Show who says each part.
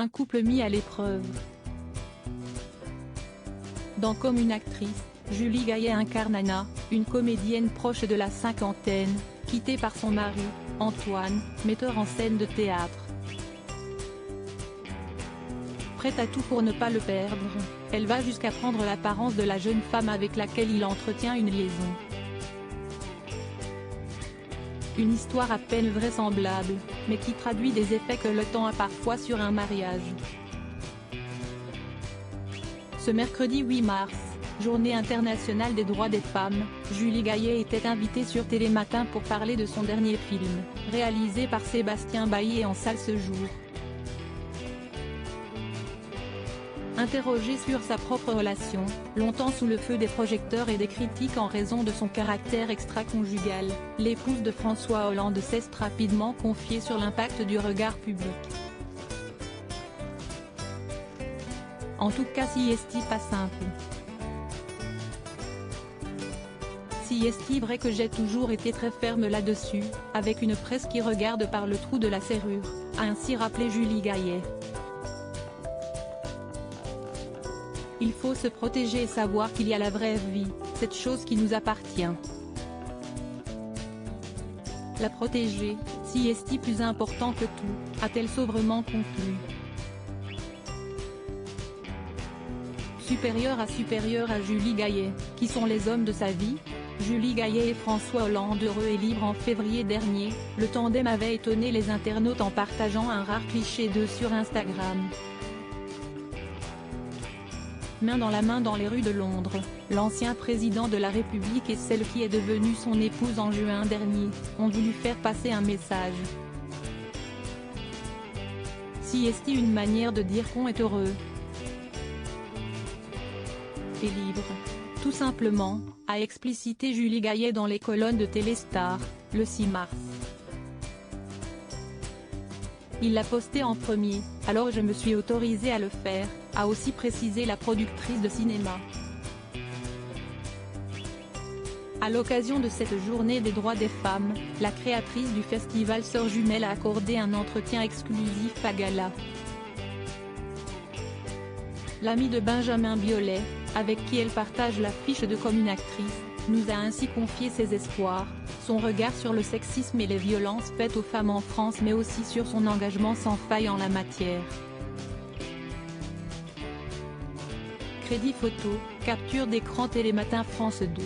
Speaker 1: un couple mis à l'épreuve. Dans Comme une actrice, Julie Gaillet incarne Anna, une comédienne proche de la cinquantaine, quittée par son mari, Antoine, metteur en scène de théâtre. Prête à tout pour ne pas le perdre, elle va jusqu'à prendre l'apparence de la jeune femme avec laquelle il entretient une liaison. Une histoire à peine vraisemblable, mais qui traduit des effets que le temps a parfois sur un mariage. Ce mercredi 8 mars, Journée internationale des droits des femmes, Julie Gaillet était invitée sur Télématin pour parler de son dernier film, réalisé par Sébastien Bailly et en salle ce jour. Interrogée sur sa propre relation, longtemps sous le feu des projecteurs et des critiques en raison de son caractère extra-conjugal, l'épouse de François Hollande s'est rapidement confiée sur l'impact du regard public. En tout cas si est-il pas simple. Si est-il vrai que j'ai toujours été très ferme là-dessus, avec une presse qui regarde par le trou de la serrure, a ainsi rappelé Julie Gaillet. Il faut se protéger et savoir qu'il y a la vraie vie, cette chose qui nous appartient. La protéger, si est-il plus important que tout, a-t-elle sobrement conclu. Supérieur à Julie Gaillet, qui sont les hommes de sa vie? Julie Gaillet et François Hollande heureux et libres en février dernier, le tandem avait étonné les internautes en partageant un rare cliché d'eux sur Instagram. Main dans la main dans les rues de Londres, l'ancien président de la République et celle qui est devenue son épouse en juin dernier, ont voulu faire passer un message. Si est-il une manière de dire qu'on est heureux et libre, tout simplement, a explicité Julie Gaillet dans les colonnes de Téléstar, le 6 mars. Il l'a posté en premier, alors je me suis autorisée à le faire, a aussi précisé la productrice de cinéma. À l'occasion de cette journée des droits des femmes, la créatrice du festival Sœurs Jumelles a accordé un entretien exclusif à Gala. L'amie de Benjamin Biolay, avec qui elle partage l'affiche de Comme une actrice, nous a ainsi confié ses espoirs, son regard sur le sexisme et les violences faites aux femmes en France mais aussi sur son engagement sans faille en la matière. Crédit photo, capture d'écran Télématin France 2.